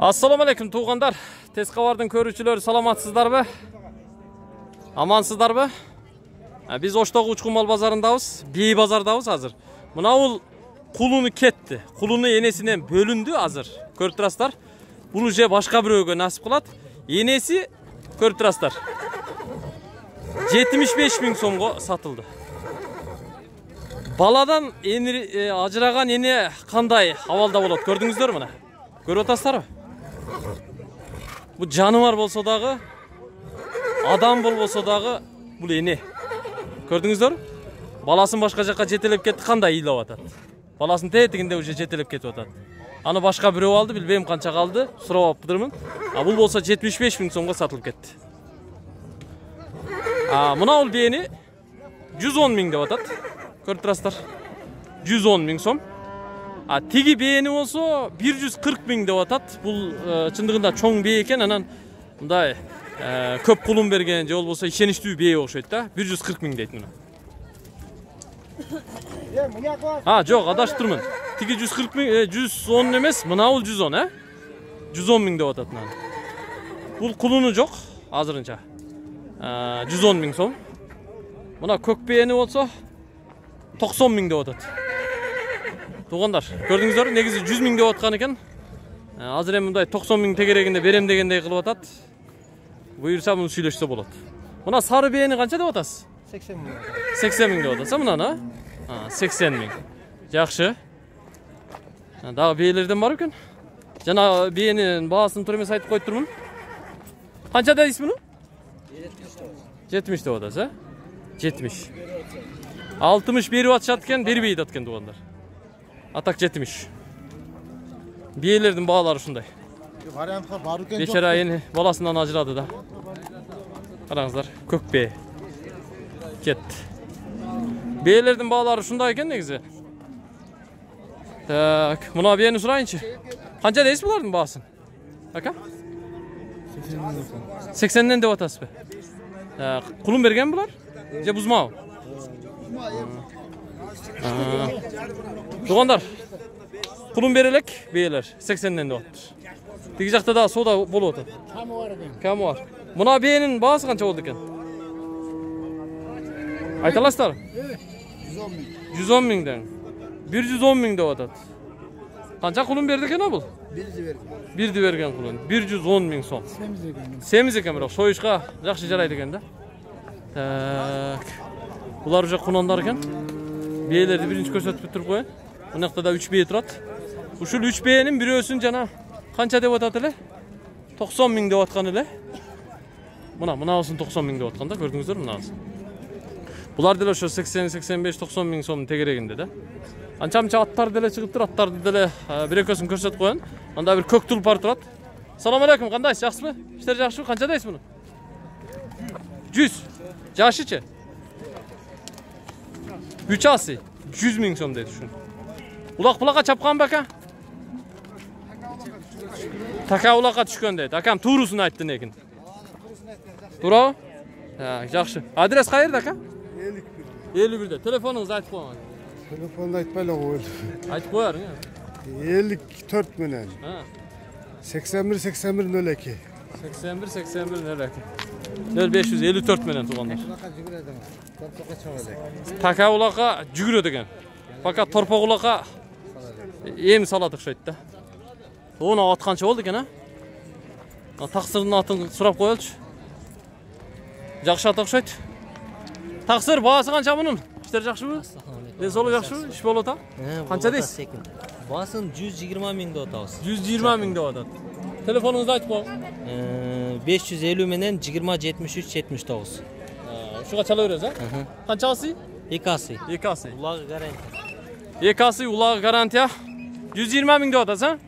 Assalamu alaikum tuğanlar. Tez Xabar'dın körүүчүлөрү саламатсыздарбы? Амансыздарбы? Biz Оштогу Учкун мал базарындабыз, бей базардабыз азыр. Мына бул кулуну кетти. Кулуну энесинен бөлүндү азыр. Көрүп турасыздар. Бул уже башка бирөөгө насип кылат. Энеси көрүп турасыздар. 75 000 сомго сатылды. Баладан ажыраган эне кандай абалда болот? Көрдүңүздөр мына. Көрүп атасыздарбы? Bu canıvar bolsa dağı, adam bolsa dağı bu eне. Gördünüzdür? Balasın başka жаққа жетелеп кетті, қандай ыйлап атат. Баласын тетигинде уже жетелеп кетип атат. Аны башка бирөө алды, билбейм канча калды, сурап аппыдырмын. Бул болса 75 000 сомго сатылып кетти. Мына бул бээни 110 000 деп атат. Көрүп турасыздар. 110 000 сом. Тиги бээни болсо 140 000 деп атат. Бул чындыгында чоң бээ экен, анан мындай көп кулун берген же болбосо ишеничтүү бээ окшойт да. 140 000 дейт мына. Жок, адашып турмун. Тиги 140 000, 110 эмес, мына бул 110, 110 000 деп атат мына. Бул кулуну жок азырынча. 110 000 сом. Мына көк бээни болсо 90 000 деп атат. Туғандар, көрдіңіздер, негізі 100 000 деп атқан екен. Азыр эми мындай 90 000 тегерегинде берем дегендей кылып атат. Буйрса муну сүйлөшсө болот. Мына сары бээни канча деп атасыз? 80 000. 80 000 деп атасыз, мынаны? 80 000. Жакшы. Дагы бээлерден бар экен. Жана бээнин баасын тура эмес айтып коюп турмун. Канча дейсиз муну? 70 деп атасыз, 70. 60 берип атышат экен, бербейт экен туғандар. Атак 70. Бээлердин баалары ушундай. Бечара эне баласынан ажырады да. Караңыздар, көк бээ. Кетти. Бээлердин баалары ушундай экен негизи. Так, мына бээни сурайынчы. Канча дейсиз булардын баасын? Ака? 80ден деп атасызбы? Кулун берген булар? Же бузмабы? Туғандар, кулун берелек бээлер 80ден деп атыр. Тиги жакта да соода болуп атат. Камы бар. Мына бээнин баасы канча болду экен? Айта аласыздар? 110 000ден. 110 000 деп атат. Канча кулун берди экен бул? Бирди берген кулун. 110 000 сом. Семиз экен, бирок союшка жакшы жарайт экен да. Так. Булар уже кунандар экен. Бээлерди биринчи көрсөтүп туруп коеюн. Мына жакта да 3 бээ турат. Ушул 3 бээнин бирөөсүн жана канча деп атат эле? 90 000 деп аткан эле. Мынабысын 90 000 деп аткан да, көрдүңүздөр мынабысын. Булар деле ошо 80, 85, 90 000 сом тегерегинде да. Анча-мынча аттар деле чыгыптыр, аттарды деле бир экөөсүн көрсөтүп коеюн. Анда бир көк тулпар турат. Салам алейкум, кандайсыз, жакшысызбы? Иштер жакшыбы? Канча дейсиз муну? 100. Жашычы? 3 асы 100 000 сом дейт ушун. Улак-булакка чапканбы ака? Така улакка түшкөн дейт. Акам туурусун айтты некин. Туурабы? Жакшы. Адрес кайерде ака? 51. Телефонуңузду айтып коюңуз. Телефонду айтпай эле коелу. Айтып коярың. 54 менен. 81 81 02. 81 81 02. 0554 менен тугандар. Така улакка жүгүрөт экен. Пока торпок улакка эми салат окшойт да. Оны атканча болду экен, Таксырдын атын сурап коелучу. Жакшы ат окшойт. Таксыр, баасы канча мунун? Иштер жакшыбы? Ден соолук жакшыбы? Иш болуп атат? Канча дейсиз? Баасын 120 000 деп атабыз. 120 000 деп атат. Телефонуңузду айтып коюң. 550 менен 20 73 79. Ушуга чала беребиз, Канча асы? 2 асы. 2 асы. Улагы гарантия. 2 асы улагы гарантия. 120 000 деп атасыз,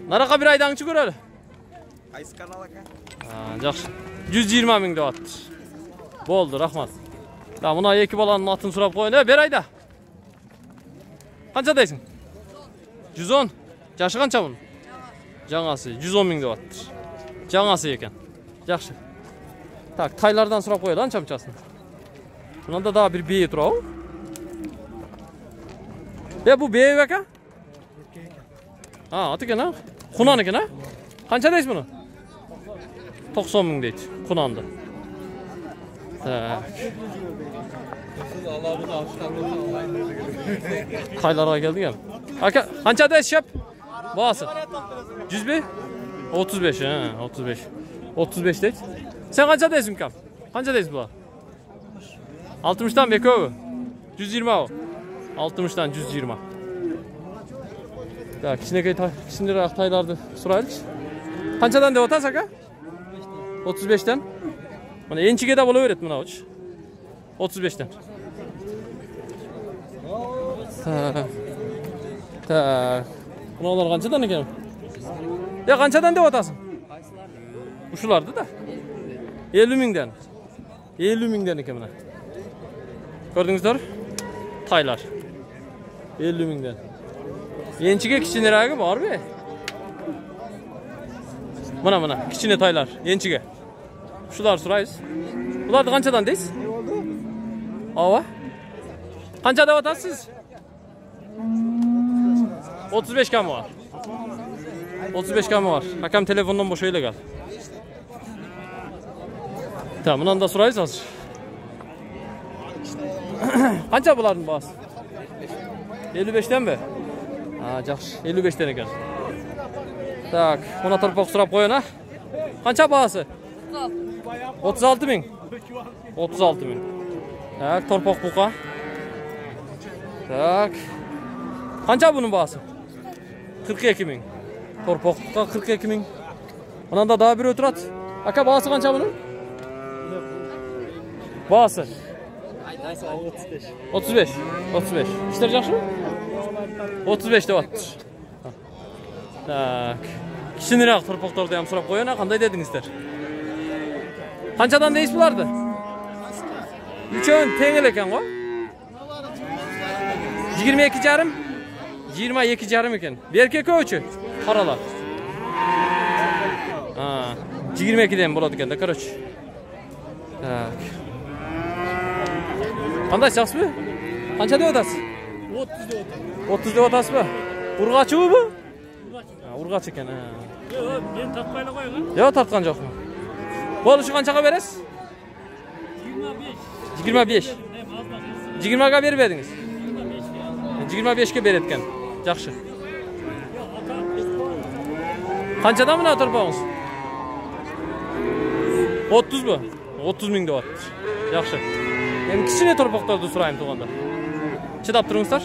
Нарака бир айдаңчы көрөлү. Кайсы канал ака? Жакшы. 120 000 деп атты. Болду, рахмат. Да, мына эки баланын атын сурап коюн. Бер айда. Канча дейсиң? 110. Жашы канча бунун? Жаңасы 110 000 деп атты. Жаңасы экен. Жакшы. Так, тайлардан сурап коелу анча-мынчасын. Мында да бир бээ турабы? Бу бээ ака? Ha, at ekan ha. Qunan ekan ha. Qancha deysiz buni? 90 ming deydi. Qunandı. Tak. Qaylarga keldik ham. Aka, qancha deysiz shap? Bahası. 100 mi? 35 ha, 35. 35 deydi. Sen qancha deysiz kam? Qancha deysiz bu? 60'dan bekovi. 120 o. 60'dan 120. Ya kichikroq taylarni so'raylik. Qanchadan deb o'tasiz aka? 35'dan. Mana enchigada bo'laveradi mana uch. 35'dan. Ta. Bunalar qanchadan ekan? Ya qanchadan deb o'tasizmi? Shulardi da. 50 mingdan. 50 mingdan ekan mana. Ko'rdingizlar? Taylar. 50 mingdan. Yenchiga kichikroqi bormi? Mana kichkina taylar, yenchiga. Shular so'raysiz. Bularni qanchadan deysiz? Ava? Qancha deb o'tasiz? 35 kam var. 35 kam var. Akam telefondan bo'shayla gal. Tamam, bundan da so'raysiz hozir. Qancha bularning bahsi? 55'ten mi? Ha, yaxshi. 55'ten ekan. Tak, buna torpoq so'rab qo'ying ha. Qancha bahsi? 36 ming. 36 ming. Tak, torpoq buqa. Tak. Qancha bunun bahsi? 42 ming. Torpoq buqa 42 ming. Bundan da daha bir o'tirat. Aka bahsi qancha bunun? Bahsi 35. 35. 35. İşler yaxshimi? 35 deyapti. Tak. Kichikroq torpoqlarni ham so'rab qo'ying, qanday dedingizlar? Qanchadan deysiz bularni? Uchun tengil ekan-ku. 22,5. 22,5 ekan. Berkek-ku qaralar. Ha, 22 dan bo'ladi ekan-da, короче. Tak. Qanday yaxshimi? Qancha deb o'tasiz? 30 deb o'tasiz. 30 deb o'tasizmi? Urg'achi bu? Urg'achi ekan. Yo'q, men topmayla qo'ying. Yo'q, topgan yo'qmi? Bo'lishi qanchaga berasiz? 25. 20 ga berib edingiz. 25 ga beretgan. Yaxshi. Qanchadan buni torpog'ingiz? 30 mi? 30 ming deyapti. Yaxshi. Endi kichkina torpoqlarni so'rayman to'g'anda. Chidab turingizlar.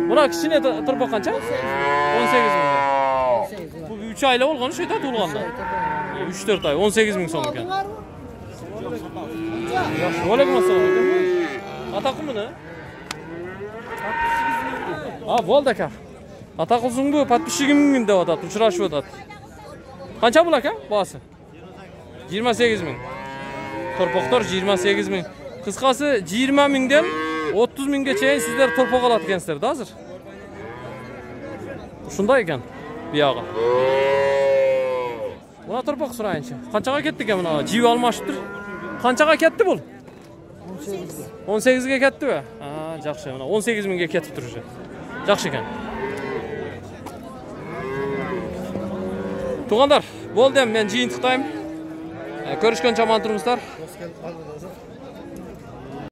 Buna kichkina torpoq qancha? 18 ming. Bu 3 oylik bo'lgan, shu yerda tug'ilganda. 3-4 oy, 18 ming so'm ekan. Yaxshi, alaykum assalom aka. Ataqimni? Ha, bo'ldi aka. Ataqilsin bu, подписчигim ming deyapti, uchrashib o'tadi. Qancha bo'l aka? Bahsi? 28 ming. Torpoqlar 28 ming. Qisqasi 20 mingdan 30 minggacha sizlar torpoq oladigansizlar-da hozir. Shunday ekan bu yog'i. Buna torpoq so'rayinchi. Qanchaga ketdi ekan buna? Jiv almashibdir. Qanchaga ketdi bu? 18 ga ketdi-mi? Ha, yaxshi. Mana 18 mingga ketib turibdi. Yaxshi ekan. To'g'anlar, bo'ldi, men jiyin tiqtayim. Ko'rishguncha omon turingizlar.